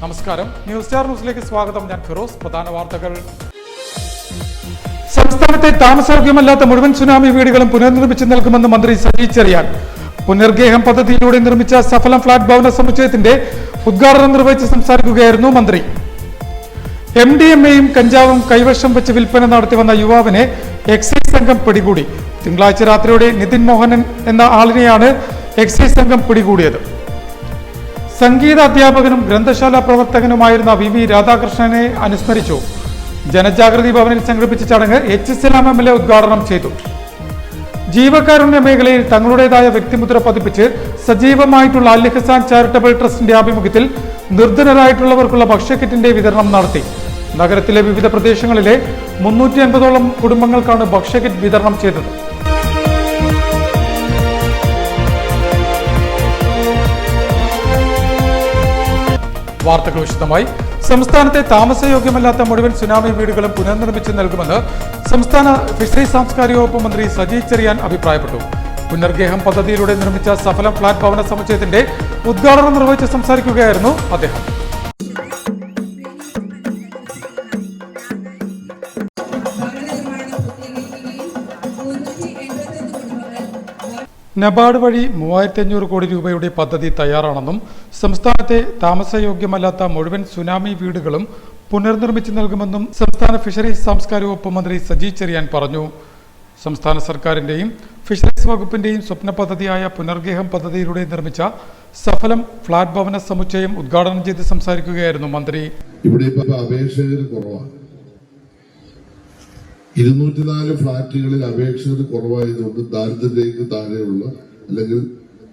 നമസ്കാരം, news star ന്യൂസിലേക്ക് സ്വാഗതം. ഞാൻ ഫിറോസ്. പ്രധാന വാർത്തകൾ. സംസ്ഥാനത്തെ താമസയോഗ്യമല്ലാത്ത മുഴുവൻ സുനാമി വീടുകളും പുനർനിർമ്മിച്ചു നൽകുമെന്ന് മന്ത്രി സജി ചെറിയാൻ. പുനർഗേഹം പദ്ധതിയിലൂടെ നിർമ്മിച്ച സഫലം ഫ്ളാറ്റ് ഭവന സമുച്ചയത്തിന്റെ ഉദ്ഘാടനം നിർവഹിച്ച് സംസാരിക്കുകയായിരുന്നു മന്ത്രി. MDMA-യും കഞ്ചാവും കൈവശം വെച്ച് വിൽപ്പന നടത്തിവന്ന യുവാവിനെ എക്സൈസ് സംഘം പിടികൂടി. തിങ്കളാഴ്ച രാത്രിയോടെ നിതിൻ മോഹനൻ എന്ന ആളിനെയാണ് എക്സൈസ് സംഘം പിടികൂടിയത്. സംഗീത അധ്യാപകനും ഗ്രന്ഥശാല പ്രവർത്തകനുമായിരുന്ന VV രാധാകൃഷ്ണനെ അനുസ്മരിച്ചു. ജനജാഗൃതി ഭവനിൽ സംഘടിപ്പിച്ച ചടങ്ങ് HSLAM MLA ഉദ്ഘാടനം ചെയ്തു. ജീവകാരുണ്യ മേഖലയിൽ തങ്ങളുടേതായ വ്യക്തിമുദ്ര പതിപ്പിച്ച് സജീവമായിട്ടുള്ള അൽ ഹസാൻ ചാരിറ്റബിൾ ട്രസ്റ്റിന്റെ ആഭിമുഖ്യത്തിൽ നിർധനരായിട്ടുള്ളവർക്കുള്ള ഭക്ഷ്യക്കിറ്റിന്റെ വിതരണം നടത്തി. നഗരത്തിലെ വിവിധ പ്രദേശങ്ങളിലെ 350ഓളം കുടുംബങ്ങൾക്കാണ് ഭക്ഷ്യക്കിറ്റ് വിതരണം ചെയ്തത്. വാർത്തകൾ വിശദമായി. സംസ്ഥാനത്തെ താമസയോഗ്യമല്ലാത്ത മുഴുവൻ സുനാമി വീടുകളും പുനർനിർമ്മിച്ചു നൽകുമെന്ന് സംസ്ഥാന ഫിഷറീസ് സാംസ്കാരിക വകുപ്പ് മന്ത്രി സജി ചെറിയാൻ അഭിപ്രായപ്പെട്ടു. പുനർഗേഹം പദ്ധതിയിലൂടെ നിർമ്മിച്ച സഫലം ഫ്ളാറ്റ് ഭവന സമുച്ചയത്തിന്റെ ഉദ്ഘാടനം നിർവഹിച്ച് സംസാരിക്കുകയായിരുന്നു അദ്ദേഹം. നബാർഡ് വഴി 3500 കോടി രൂപയുടെ പദ്ധതി തയ്യാറാണെന്നും സംസ്ഥാനത്തെ താമസയോഗ്യമല്ലാത്ത മുഴുവൻ സുനാമി വീടുകളും പുനർനിർമ്മിച്ചു നൽകുമെന്നും സംസ്ഥാന ഫിഷറീസ് സാംസ്കാരിക വകുപ്പ് മന്ത്രി സജി ചെറിയാൻ പറഞ്ഞു. സംസ്ഥാന സർക്കാരിന്റെയും ഫിഷറീസ് വകുപ്പിന്റെയും സ്വപ്ന പദ്ധതിയായ പുനർഗേഹം പദ്ധതിയിലൂടെ നിർമ്മിച്ച സഫലം ഫ്ളാറ്റ് ഭവന സമുച്ചയം ഉദ്ഘാടനം ചെയ്ത് സംസാരിക്കുകയായിരുന്നു മന്ത്രി. ഇവിടെ അപേക്ഷകർ കുറവാണ്. 204 ഫ്ളാറ്റുകളിൽ അപേക്ഷകർ കുറവായതുകൊണ്ട് ദാരിദ്ര്യത്തിലേക്ക് താഴെയുള്ള അല്ലെങ്കിൽ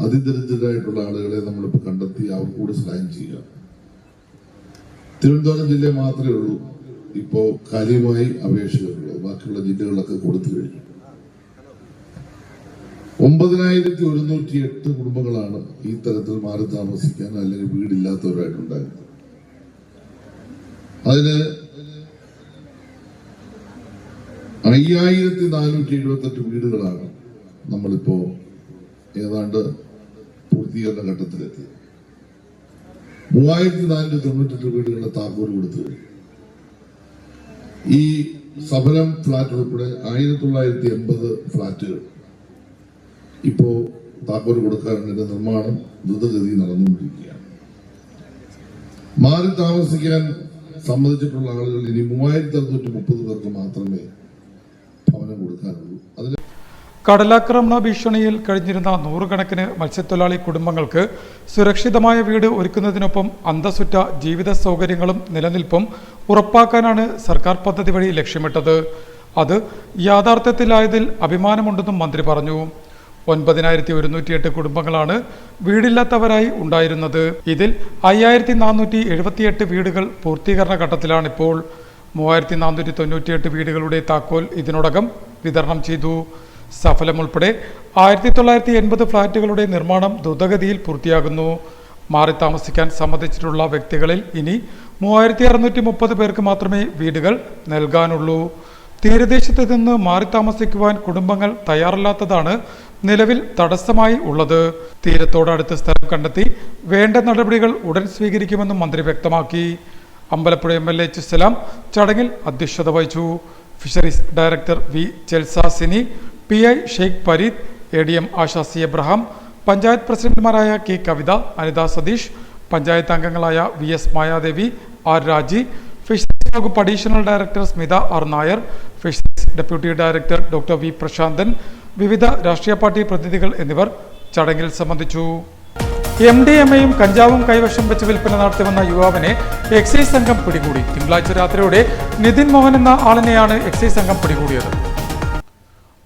അതിദരിദ്രരായിട്ടുള്ള ആളുകളെ നമ്മളിപ്പോൾ കണ്ടെത്തി അവർ കൂടെ സഹായം ചെയ്യുക. തിരുവനന്തപുരം ജില്ല മാത്രമേ ഉള്ളൂ ഇപ്പോ കാര്യമായി അപേക്ഷകരുള്ളത്. ബാക്കിയുള്ള ജില്ലകളിലൊക്കെ കൊടുത്തു കഴിഞ്ഞു. 9108 കുടുംബങ്ങളാണ് ഈ തരത്തിൽ മാറി താമസിക്കാൻ അല്ലെങ്കിൽ വീടില്ലാത്തവരായിട്ടുണ്ടായിരുന്നത്. അതിന് 5478 വീടുകളാണ് നമ്മളിപ്പോ ഏതാണ്ട് പൂർത്തീകരണ ഘട്ടത്തിലെത്തി. 3498 വീടുകളുടെ താക്കോൽ കൊടുത്തു. ഈ സഫലം ഫ്ളാറ്റ് ഉൾപ്പെടെ 1980 ഫ്ളാറ്റുകൾ ഇപ്പോ താക്കോൽ കൊടുക്കാറുണ്ട്. നിർമ്മാണം ദ്രുതഗതി നടന്നുകൊണ്ടിരിക്കുകയാണ്. മാറി താമസിക്കാൻ സമ്മതിച്ചിട്ടുള്ള ആളുകൾ ഇനി 3630 പേർക്ക് മാത്രമേ ഭവനം കൊടുക്കാനുള്ളൂ. കടലാക്രമണ ഭീഷണിയിൽ കഴിഞ്ഞിരുന്ന 100 കണക്കിന് മത്സ്യത്തൊഴിലാളി കുടുംബങ്ങൾക്ക് സുരക്ഷിതമായ വീട് ഒരുക്കുന്നതിനൊപ്പം അന്തസ്സുറ്റ ജീവിത സൗകര്യങ്ങളും നിലനിൽപ്പും ഉറപ്പാക്കാനാണ് സർക്കാർ പദ്ധതി വഴി ലക്ഷ്യമിട്ടത്. അത് യാഥാർത്ഥ്യത്തിലായതിൽ അഭിമാനമുണ്ടെന്നും മന്ത്രി പറഞ്ഞു. 9108 കുടുംബങ്ങളാണ് വീടില്ലാത്തവരായി ഉണ്ടായിരുന്നത്. ഇതിൽ 5478 വീടുകൾ പൂർത്തീകരണ ഘട്ടത്തിലാണിപ്പോൾ. 3498 വീടുകളുടെ താക്കോൽ ഇതിനോടകം വിതരണം ചെയ്തു. സഫലം ഉൾപ്പെടെ 1980 ഫ്ളാറ്റുകളുടെ നിർമ്മാണം ദ്രുതഗതിയിൽ പൂർത്തിയാകുന്നു. മാറി താമസിക്കാൻ സമ്മതിച്ചിട്ടുള്ള വ്യക്തികളിൽ ഇനി 3630 പേർക്ക് മാത്രമേ വീടുകൾ നൽകാനുള്ളൂ. തീരദേശത്ത് നിന്ന് മാറി താമസിക്കുവാൻ കുടുംബങ്ങൾ തയ്യാറല്ലാത്തതാണ് നിലവിൽ തടസ്സമായി ഉള്ളത്. തീരത്തോടടുത്ത് സ്ഥലം കണ്ടെത്തി വേണ്ട നടപടികൾ ഉടൻ സ്വീകരിക്കുമെന്നും മന്ത്രി വ്യക്തമാക്കി. അമ്പലപ്പുഴ MLA HSLAM ചടങ്ങിൽ അധ്യക്ഷത വഹിച്ചു. Fisheries director V Chelsasini, PI Sheikh Pareed, ADM Asha C Abraham, panchayat പ്രസിഡന്റുമാരായ K കവിത, അനിത സതീഷ്, പഞ്ചായത്ത് അംഗങ്ങളായ VS Mayadevi, R Raji, fisheries വകുപ്പ് additional director Smitha R Nair, fisheries deputy director doctor V Prasanthan, വിവിധ രാഷ്ട്രീയ പാർട്ടി പ്രതിനിധികൾ എന്നിവർ ചടങ്ങിൽ സംബന്ധിച്ചു. MDMA-യും കഞ്ചാവും കൈവശം വെച്ച് വിൽപ്പന നടത്തിവന്ന യുവാവിനെ എക്സൈസ് സംഘം പിടികൂടി. തിങ്കളാഴ്ച രാത്രിയോടെ നിതിൻ മോഹൻ എന്ന ആളിനെയാണ് എക്സൈസ് സംഘം പിടികൂടിയത്.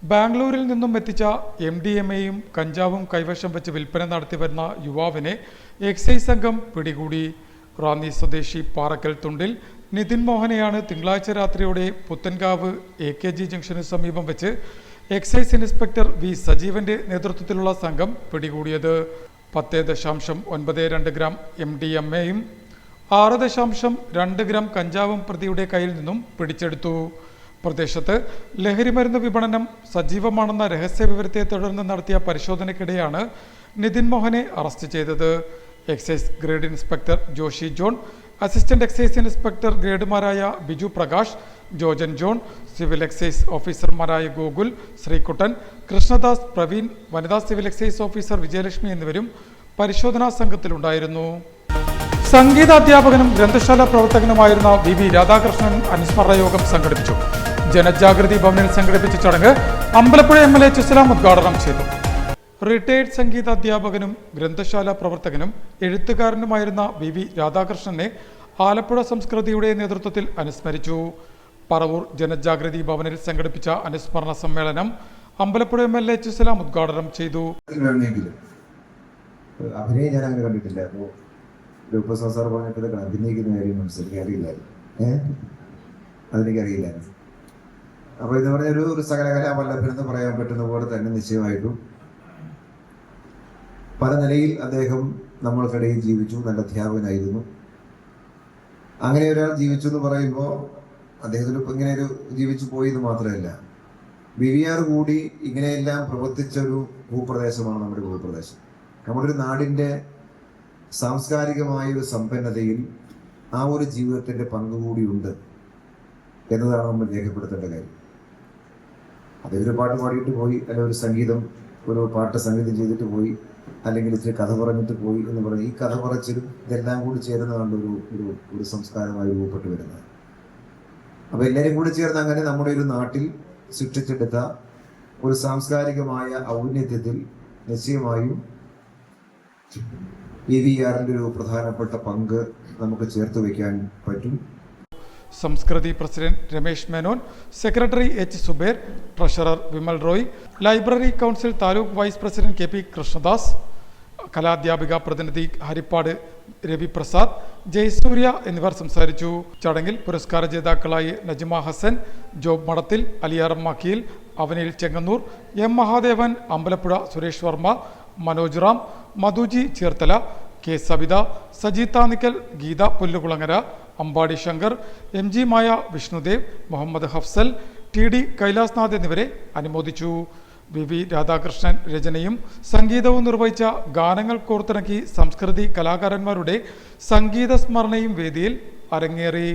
ബാംഗ്ലൂരിൽ നിന്നും എത്തിച്ച MDMA-യും കഞ്ചാവും കൈവശം വെച്ച് വിൽപ്പന നടത്തിവരുന്ന യുവാവിനെ എക്സൈസ് സംഘം പിടികൂടി. റാന്നി സ്വദേശി പാറക്കൽ തുണ്ടിൽ നിതിൻ മോഹനെയാണ് തിങ്കളാഴ്ച രാത്രിയോടെ പുത്തൻകാവ് AKG ജംഗ്ഷന് സമീപം വെച്ച് എക്സൈസ് ഇൻസ്പെക്ടർ V സജീവന്റെ നേതൃത്വത്തിലുള്ള സംഘം പിടികൂടിയത്. 10.92 ഗ്രാം MDMA-യും 6.2 ഗ്രാം കഞ്ചാവും പ്രതിയുടെ കയ്യിൽ നിന്നും പിടിച്ചെടുത്തു. പ്രദേശത്ത് ലഹരിമരുന്ന് വിപണനം സജീവമാണെന്ന രഹസ്യ വിവരത്തെ തുടർന്ന് നടത്തിയ പരിശോധനയ്ക്കിടെയാണ് നിതിൻ മോഹനെ അറസ്റ്റ് ചെയ്തത്. Excise grade inspector Joshi John, assistant excise inspector ഗ്രേഡുമാരായ Biju Prakash, Jojan John, civil excise ഓഫീസർമാരായ ഗോകുൽ, ശ്രീകുട്ടൻ, കൃഷ്ണദാസ്, പ്രവീൺ, വനിതാ സിവിൽ എക്സൈസ് ഓഫീസർ വിജയലക്ഷ്മി എന്നിവരും പരിശോധനാ സംഘത്തിലുണ്ടായിരുന്നു. സംഗീതാധ്യാപകനും ഗ്രന്ഥശാല പ്രവർത്തകനുമായിരുന്ന വി രാധാകൃഷ്ണൻ അനുസ്മരണ യോഗം സംഘടിപ്പിച്ചു. ജനജാഗൃതി ഭവനിൽ സംഘടിപ്പിച്ച ചടങ്ങ് അമ്പലപ്പുഴ MLA ചുസലാം ഉദ്ഘാടനം ചെയ്തു. റിട്ടയർഡ് സംഗീതാധ്യാപകനും ഗ്രന്ഥശാല പ്രവർത്തകനും എഴുത്തുകാരനുമായിരുന്ന വി രാധാകൃഷ്ണനെ ആലപ്പുഴ സംസ്കൃതിയുടെ നേതൃത്വത്തിൽ അനുസ്മരിച്ചു. പറവൂർ ജനജാഗൃതി ഭവനിൽ സംഘടിപ്പിച്ച അനുസ്മരണ സമ്മേളനം അമ്പലപ്പുഴ MLA ചുസലാം ഉദ്ഘാടനം ചെയ്തു. അഭിനയം ഞാൻ അങ്ങനെ കണ്ടിട്ടില്ല. അപ്പോൾ രൂപസാർ സാർ പറഞ്ഞിട്ട് അഭിനയിക്കുന്ന കാര്യം മനസ്സിലാക്കിയില്ലായിരുന്നു. അതെനിക്കറിയില്ലായിരുന്നു. അപ്പോൾ ഇത് പറഞ്ഞൊരു സകലകലാവല്ലഭനെന്ന് പറയാൻ പറ്റുന്ന പോലെ തന്നെ നിശ്ചയമായിട്ടും പല നിലയിൽ അദ്ദേഹം നമ്മൾക്കിടയിൽ ജീവിച്ചു. നല്ല അധ്യാപകനായിരുന്നു. അങ്ങനെ ഒരാൾ ജീവിച്ചു എന്ന് പറയുമ്പോൾ അദ്ദേഹത്തിന് ഇപ്പം ഇങ്ങനെ ഒരു ജീവിച്ചു പോയി എന്ന് മാത്രമല്ല, BVR കൂടി ഇങ്ങനെയെല്ലാം പ്രവർത്തിച്ച ഒരു ഭൂപ്രദേശമാണ് നമ്മുടെ ഭൂപ്രദേശം. നമ്മുടെ ഒരു നാടിൻ്റെ സാംസ്കാരികമായ ഒരു സമ്പന്നതയിൽ ആ ഒരു ജീവിതത്തിൻ്റെ പങ്കുകൂടിയുണ്ട് എന്നതാണ് നമ്മൾ രേഖപ്പെടുത്തേണ്ട കാര്യം. അദ്ദേഹം ഒരു പാട്ട് പാടിയിട്ട് പോയി, അല്ലെങ്കിൽ ഒരു പാട്ട് സംഗീതം ചെയ്തിട്ട് പോയി, അല്ലെങ്കിൽ ഇത്തിരി കഥ പറഞ്ഞിട്ട് പോയി എന്ന് പറഞ്ഞ് ഈ കഥ പറച്ചിലും ഇതെല്ലാം കൂടി ചേരുന്നതാണ് ഒരു സംസ്കാരമായി രൂപപ്പെട്ടു വരുന്നത്. അപ്പോൾ എല്ലാവരും കൂടി ചേർന്ന് അങ്ങനെ നമ്മുടെ ഒരു നാട്ടിൽ സൃഷ്ടിച്ചെടുത്ത ഒരു സാംസ്കാരികമായ ഔന്നത്യത്തിൽ നിശ്ചയമായും BVRന്റെ ഒരു പ്രധാനപ്പെട്ട പങ്ക് നമുക്ക് ചേർത്ത് വയ്ക്കാൻ പറ്റും. Samskriti president Ramesh Menon, secretary H. Suber, treasurer Vimal Roy, library council taluk vice president KP Krishnadas, കലാധ്യാപിക പ്രതിനിധി ഹരിപ്പാട് രവിപ്രസാദ്, ജയസൂര്യ എന്നിവർ സംസാരിച്ചു. ചടങ്ങിൽ പുരസ്കാര ജേതാക്കളായി Najma Hasan, Job Madathil, Aliyar Makkeel, Avanil Chengannur, M. Mahadevan, Ambalappuzha Suresh Varma, Manoj Ram, Madhuji Cherthala, K. Sabitha, സജീതാനിക്കൽ, Geetha Pullukulangara, Ambadi Shankar, MG മായ, വിഷ്ണുദേവ്, മുഹമ്മദ് ഹഫ്സൽ, TD കൈലാസ്നാഥ് എന്നിവരെ അനുമോദിച്ചു. വി രാധാകൃഷ്ണൻ രചനയും സംഗീതവും നിർവഹിച്ച ഗാനങ്ങൾ കോർത്തിണക്കി സംസ്കൃതി കലാകാരന്മാരുടെ സംഗീത സ്മരണയും വേദിയിൽ അരങ്ങേറി.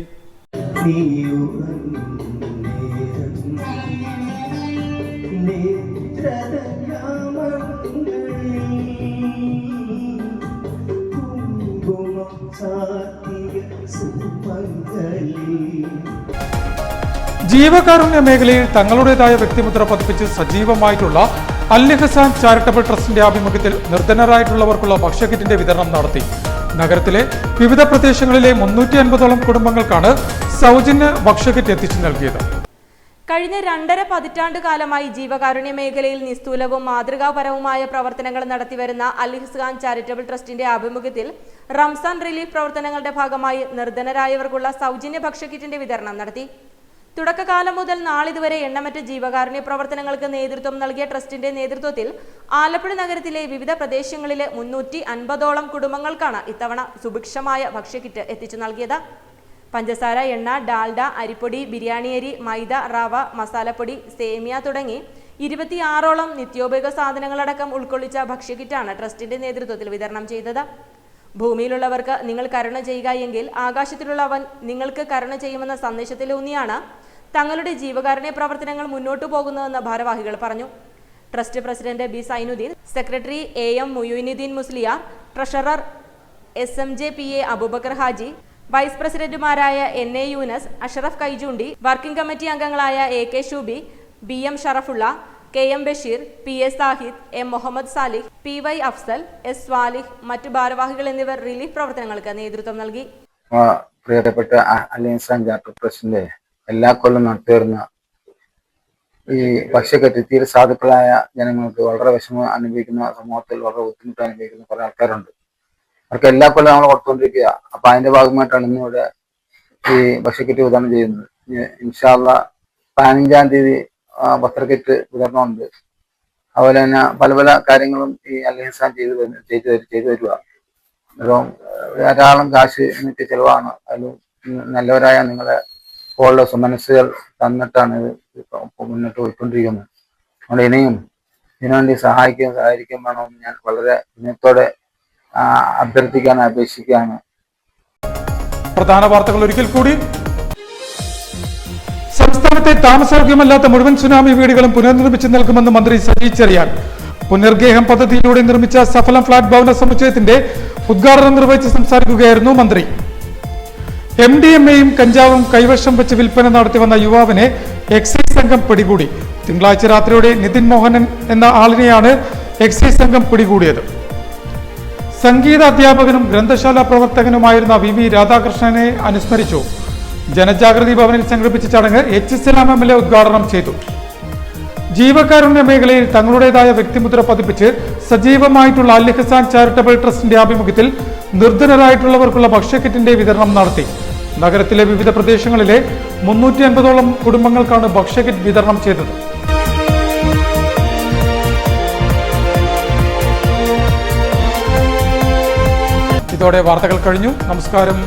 ജീവകാരുണ്യ മേഖലയിൽ തങ്ങളുടേതായ വ്യക്തിമുദ്ര പതിപ്പിച്ച് സജീവമായിട്ടുള്ള അൽ ഇഹ്സാൻ ചാരിറ്റബിൾ ട്രസ്റ്റിന്റെ ആഭിമുഖ്യത്തിൽ നിർധനരായിട്ടുള്ളവർക്കുള്ള ഭക്ഷ്യക്കിറ്റിന്റെ വിതരണം നടത്തി. നഗരത്തിലെ വിവിധ പ്രദേശങ്ങളിലെ 350ഓളം കുടുംബങ്ങൾക്കാണ് സൗജന്യ ഭക്ഷ്യക്കിറ്റ് എത്തിച്ചു നൽകിയത്. കഴിഞ്ഞ 2.5 പതിറ്റാണ്ട് കാലമായി ജീവകാരുണ്യ മേഖലയിൽ നിസ്തൂലവും മാതൃകാപരവുമായ പ്രവർത്തനങ്ങൾ നടത്തിവരുന്ന അൽ ഇഹ്സാൻ ചാരിറ്റബിൾ ട്രസ്റ്റിന്റെ ആഭിമുഖ്യത്തിൽ റംസാൻ റിലീഫ് പ്രവർത്തനങ്ങളുടെ ഭാഗമായി നിർധനരായവർക്കുള്ള സൗജന്യ ഭക്ഷ്യക്കിറ്റിന്റെ വിതരണം നടത്തി. തുടക്കകാലം മുതൽ നാളിതുവരെ എണ്ണമറ്റ ജീവകാരുണ്യ പ്രവർത്തനങ്ങൾക്ക് നേതൃത്വം നൽകിയ ട്രസ്റ്റിന്റെ നേതൃത്വത്തിൽ ആലപ്പുഴ നഗരത്തിലെ വിവിധ പ്രദേശങ്ങളിലെ 350ഓളം കുടുംബങ്ങൾക്കാണ് ഇത്തവണ സുഭിക്ഷമായ ഭക്ഷ്യക്കിറ്റ് എത്തിച്ചു നൽകിയത്. പഞ്ചസാര, എണ്ണ, ഡാൽഡ, അരിപ്പൊടി, ബിരിയാണി അരി, മൈദ, റവ, മസാലപ്പൊടി, സേമിയ തുടങ്ങി 26ഓളം നിത്യോപയോഗ സാധനങ്ങളടക്കം ഉൾക്കൊള്ളിച്ച ഭക്ഷ്യക്കിറ്റാണ് ട്രസ്റ്റിന്റെ നേതൃത്വത്തിൽ വിതരണം ചെയ്തത്. ഭൂമിയിലുള്ളവർക്ക് നിങ്ങൾ കരുണ ചെയ്യുക എങ്കിൽ ആകാശത്തിലുള്ളവൻ നിങ്ങൾക്ക് കരുണ ചെയ്യുമെന്ന സന്ദേശത്തിലൂന്നിയാണ് തങ്ങളുടെ ജീവകാരുണ്യ പ്രവർത്തനങ്ങൾ മുന്നോട്ടു പോകുന്നതെന്ന് ഭാരവാഹികൾ പറഞ്ഞു. Trust president B. Sainudheen, secretary AM Muyunudheen Musliyar, treasurer SMJ PA Aboobacker Haji, vice president NA യൂനസ്, അഷറഫ് കൈജൂണ്ടി, വർക്കിംഗ് കമ്മിറ്റി അംഗങ്ങളായ AK Shoobi, BM Sharafulla, KM Basheer, PA Sahid, M. Muhammad Salih, PY Afsal, S. Swalih, മറ്റു ഭാരവാഹികൾ എന്നിവർ റിലീഫ് പ്രവർത്തനങ്ങൾക്ക് നേതൃത്വം നൽകി. പ്രിയപ്പെട്ട അൽ ഇഹ്സാൻ ചാരിറ്റബിൾ ട്രസ്റ്റിന്റെ എല്ലാ കൊല്ലം നടത്തിവരുന്ന ഈ ഭക്ഷ്യക്കിറ്റ് തീരെ സാധുക്കളായ ജനങ്ങൾക്ക് വളരെ വിഷമം അനുഭവിക്കുന്ന, സമൂഹത്തിൽ വളരെ ബുദ്ധിമുട്ട് അനുഭവിക്കുന്ന കുറെ ആൾക്കാരുണ്ട്. അവർക്ക് എല്ലാ കൊല്ലം നമ്മൾ കൊടുത്തുകൊണ്ടിരിക്കുക. അപ്പൊ അതിന്റെ ഭാഗമായിട്ടാണ് ഇന്നിവിടെ ഈ ഭക്ഷ്യക്കിറ്റ് വിതരണം ചെയ്യുന്നത്. ഇൻഷാ അല്ലാഹ് 15-ാം തീയതി വസ്ത്രക്കിറ്റ് വിതരണമുണ്ട്. അതുപോലെ തന്നെ പല പല കാര്യങ്ങളും ഈ അൽ ഇഹ്സാൻ ചെയ്തു വരിക. അപ്പം ധാരാളം കാശ് എനിക്ക് ചെലവാണ്. അതിൽ നല്ലവരായ നിങ്ങളെ പോലുള്ള സുമനസ്സുകൾ തന്നിട്ടാണ് ഇത് മുന്നോട്ട് പോയിക്കൊണ്ടിരിക്കുന്നത്. അതുകൊണ്ട് ഇനിയും ഇതിനുവേണ്ടി സഹായിക്കാൻ വേണമെന്ന് ഞാൻ വളരെ വിനയത്തോടെ അഭ്യർത്ഥിക്കാൻ അപേക്ഷിക്കുകയാണ്. പ്രധാന വാർത്തകൾ ഒരിക്കൽ കൂടി. സംസ്ഥാനത്തെ താമസയോഗ്യമല്ലാത്ത മുഴുവൻ സുനാമി വീടുകളും പുനർനിർമ്മിച്ചു നൽകുമെന്ന് മന്ത്രി സജി ചെറിയാൻ. പുനർഗേഹം പദ്ധതിയിലൂടെ നിർമ്മിച്ച സഫലം ഫ്ളാറ്റ് ഭവന സമുച്ചയത്തിന്റെ ഉദ്ഘാടനം നിർവഹിച്ച് സംസാരിക്കുകയായിരുന്നു മന്ത്രി. MDMA-യും കഞ്ചാവും കൈവശം വെച്ച് വിൽപ്പന നടത്തിവന്ന യുവാവിനെ എക്സൈസ് സംഘം പിടികൂടി. തിങ്കളാഴ്ച രാത്രിയോടെ നിതിൻ മോഹനൻ എന്ന ആളിനെയാണ് എക്സൈസ് സംഘം പിടികൂടിയത്. സംഗീത അധ്യാപകനും ഗ്രന്ഥശാല പ്രവർത്തകനുമായിരുന്ന VV രാധാകൃഷ്ണനെ അനുസ്മരിച്ചു. ജനജാഗൃതി ഭവനിൽ സംഘടിപ്പിച്ച ചടങ്ങ് HSLAM MLA ഉദ്ഘാടനം ചെയ്തു. ജീവകാരുണ്യ മേഖലയിൽ തങ്ങളുടേതായ വ്യക്തിമുദ്ര പതിപ്പിച്ച് സജീവമായിട്ടുള്ള അൽ ഇഹ്സാൻ ചാരിറ്റബിൾ ട്രസ്റ്റിന്റെ ആഭിമുഖ്യത്തിൽ നിർധനരായിട്ടുള്ളവർക്കുള്ള ഭക്ഷ്യക്കിറ്റിന്റെ വിതരണം നടത്തി. നഗരത്തിലെ വിവിധ പ്രദേശങ്ങളിലെ 350ഓളം കുടുംബങ്ങൾക്കാണ് ഭക്ഷ്യക്കിറ്റ് വിതരണം ചെയ്തത്. ഇതോടെ വാർത്തകൾ കഴിഞ്ഞു. നമസ്കാരം.